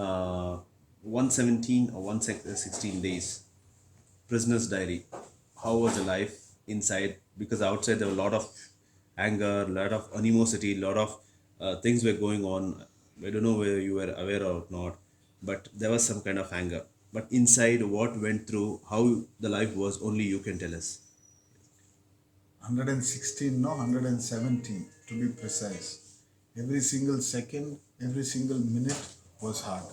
uh, 117 or 116 days, prisoner's diary. How was the life inside? Because outside there were a lot of anger, a lot of animosity, a lot of things were going on. I don't know whether you were aware or not, but there was some kind of anger. But inside, what went through, how the life was, only you can tell us. 116, no, 117 to be precise. Every single second, every single minute was hard.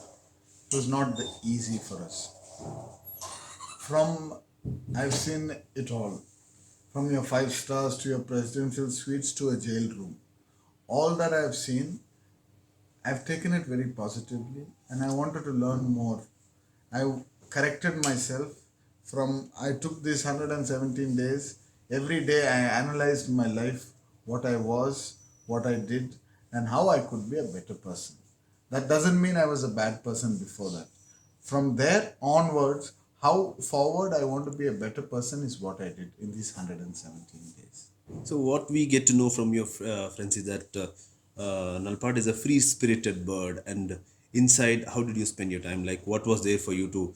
It was not easy for us. From, I've seen it all. From your five stars to your presidential suites to a jail room. All that I've seen, I've taken it very positively and I wanted to learn more. I corrected myself from, I took these 117 days. Every day I analyzed my life, what I was, what I did, and how I could be a better person. That doesn't mean I was a bad person before that. From there onwards, how forward I want to be a better person is what I did in these 117 days. So what we get to know from your friends is that Nalpad is a free-spirited bird, and inside, how did you spend your time? Like, what was there for you to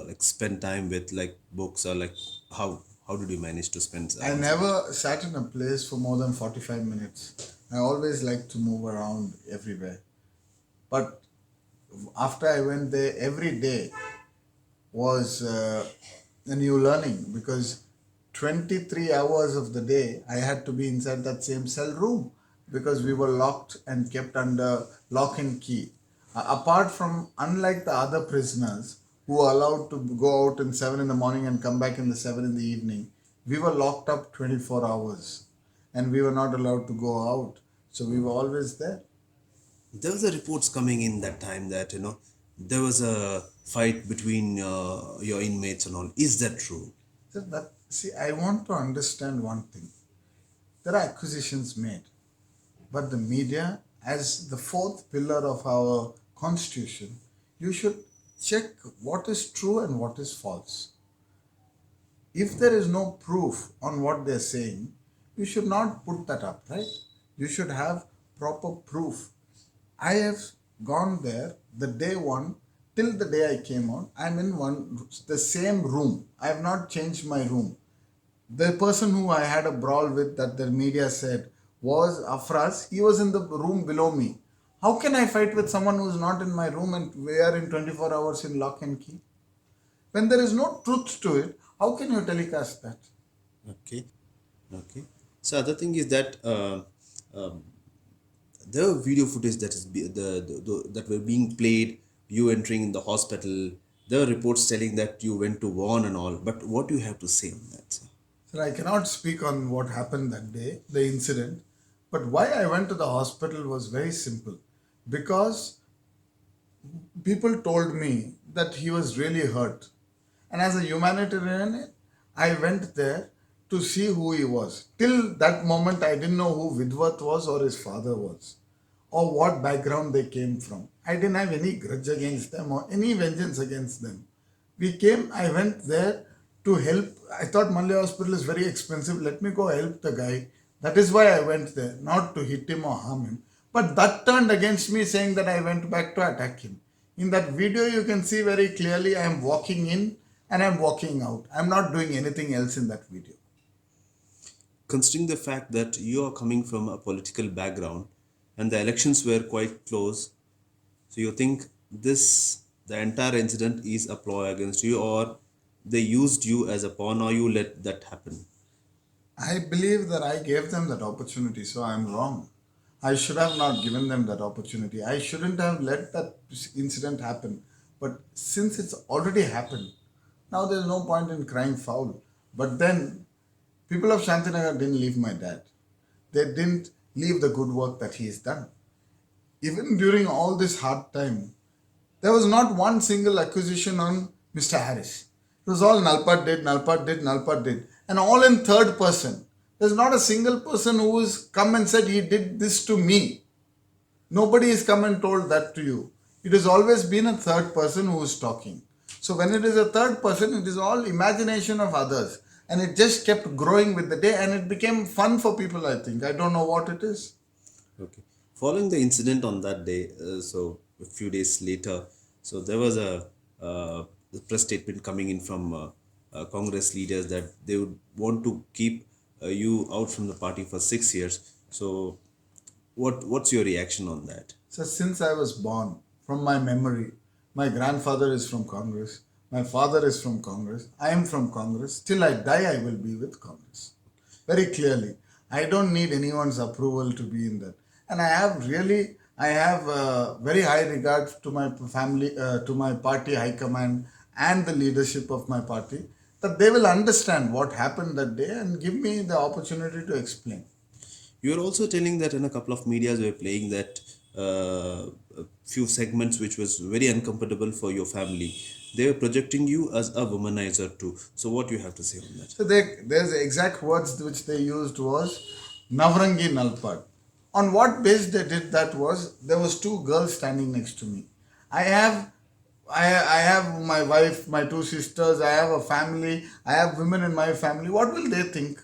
like spend time with, like books, or like how did you manage to spend I inside? never sat in a place for more than 45 minutes. I always like to move around everywhere. But after I went there, every day was a new learning because 23 hours of the day I had to be inside that same cell room because we were locked and kept under lock and key. Apart from, unlike the other prisoners who were allowed to go out in 7 in the morning and come back in the 7 in the evening, we were locked up 24 hours and we were not allowed to go out. So we were always there. There was a reports coming in that time that there was a fight between your inmates and all. Is that true? So that, see, I want to understand one thing. There are acquisitions made, but the media, as the fourth pillar of our constitution, you should check what is true and what is false. If there is no proof on what they're saying, you should not put that up, right? You should have proper proof. I have gone there the day one till the day I came out. I'm in the same room. I have not changed my room. The person who I had a brawl with that the media said was Afraz. He was in the room below me. How can I fight with someone who is not in my room and we are in 24 hours in lock and key? When there is no truth to it, how can you telecast that? Okay, okay. So other thing is that um, there were video footage that is that were being played. You entering in the hospital. There were reports telling that you went to warn and all. But what do you have to say on that, sir? Sir, I cannot speak on what happened that day, the incident, but why I went to the hospital was very simple. Because people told me that he was really hurt. And as a humanitarian, I went there to see who he was. Till that moment, I didn't know who Vidwat was or his father was, or what background they came from. I didn't have any grudge against them or any vengeance against them. I went there to help. I thought Malya Hospital is very expensive. Let me go help the guy. That is why I went there, not to hit him or harm him. But that turned against me, saying that I went back to attack him. In that video, you can see very clearly I am walking in and I'm walking out. I'm not doing anything else in that video. Considering the fact that you are coming from a political background and the elections were quite close, so you think the entire incident is a ploy against you, or they used you as a pawn, or you let that happen? I believe that I gave them that opportunity, so I'm wrong. I should have not given them that opportunity. I shouldn't have let that incident happen. But since it's already happened, now there's no point in crying foul. But then, people of Shantinagar didn't leave my dad. They didn't leave the good work that he has done. Even during all this hard time, there was not one single accusation on Mr. Harris. It was all Nalpad did, Nalpad did, Nalpad did. And all in third person. There's not a single person who has come and said he did this to me. Nobody has come and told that to you. It has always been a third person who is talking. So when it is a third person, it is all imagination of others. And it just kept growing with the day and it became fun for people, I think. I don't know what it is. Okay. Following the incident on that day, so a few days later. So there was uh, a press statement coming in from Congress leaders that they would want to keep you out from the party for 6 years. So what's your reaction on that? So since I was born, from my memory, my grandfather is from Congress, my father is from Congress, I am from Congress. Till I die, I will be with Congress. Very clearly. I don't need anyone's approval to be in that. And I have very high regard to my family, to my party high command and the leadership of my party, that they will understand what happened that day and give me the opportunity to explain. You're also telling that in a couple of medias were playing that a few segments which was very uncomfortable for your family. They were projecting you as a womanizer too. So what do you have to say on that? So there's the exact words which they used was Navrangi Nalapad. On what base they did that was there was two girls standing next to me. I have I have my wife, my two sisters, I have a family, I have women in my family. What will they think?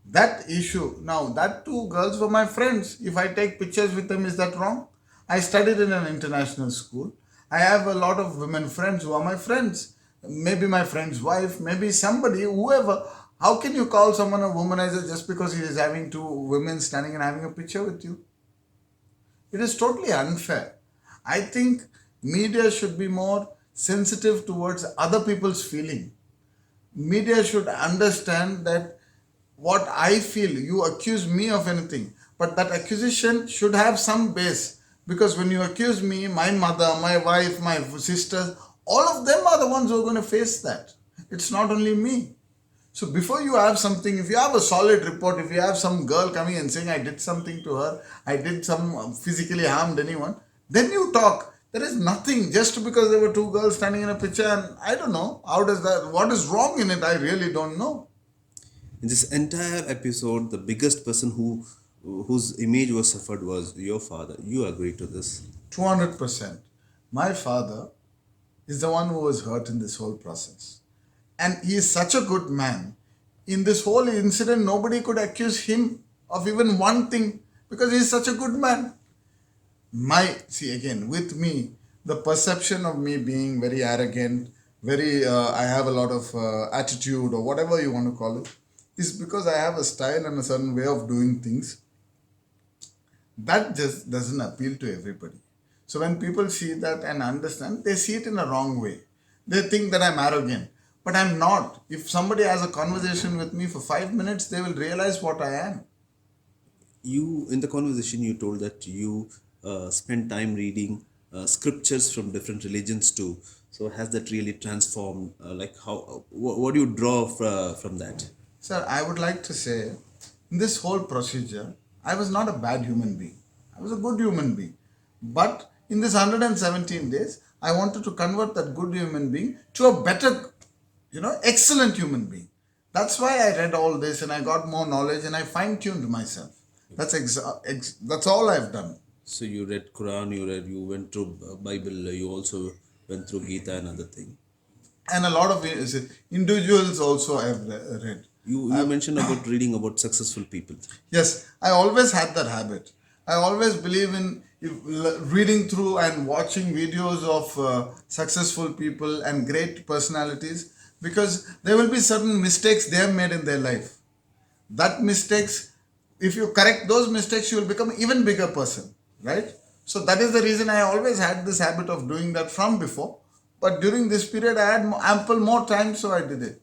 That issue. Now that two girls were my friends. If I take pictures with them, is that wrong? I studied in an international school. I have a lot of women friends who are my friends. Maybe my friend's wife, maybe somebody, whoever. How can you call someone a womanizer just because he is having two women standing and having a picture with you? It is totally unfair. I think media should be more sensitive towards other people's feeling. Media should understand that what I feel, you accuse me of anything, but that accusation should have some base. Because when you accuse me, my mother, my wife, my sisters, all of them are the ones who are going to face that. It's not only me. So before you have something, if you have a solid report, if you have some girl coming and saying I did something to her, I did some physically harmed anyone, then you talk. There is nothing just because there were two girls standing in a picture, and I don't know how does that, what is wrong in it, I really don't know. In this entire episode, the biggest person whose image was suffered was your father. You agree to this? 200%. My father is the one who was hurt in this whole process. And he is such a good man. In this whole incident, nobody could accuse him of even one thing because he is such a good man. See again, with me, the perception of me being very arrogant, I have a lot of attitude or whatever you want to call it, is because I have a style and a certain way of doing things that just doesn't appeal to everybody. So when people see that and understand, they see it in a wrong way. They think that I'm arrogant, but I'm not. If somebody has a conversation with me for 5 minutes, they will realize what I am. You, in the conversation, you told that you spent time reading scriptures from different religions too. So has that really transformed? Like how? What do you draw from that? Sir, I would like to say, in this whole procedure, I was not a bad human being. I was a good human being. But in this 117 days, I wanted to convert that good human being to a better, excellent human being. That's why I read all this and I got more knowledge and I fine-tuned myself. That's all I've done. So you read Quran, you went through Bible, you also went through Gita and other thing. And a lot of individuals also I've read. You mentioned about reading about successful people. Yes, I always had that habit. I always believe in reading through and watching videos of successful people and great personalities because there will be certain mistakes they have made in their life. That mistakes, if you correct those mistakes, you will become even bigger person, right? So that is the reason I always had this habit of doing that from before. But during this period, I had ample more time, so I did it.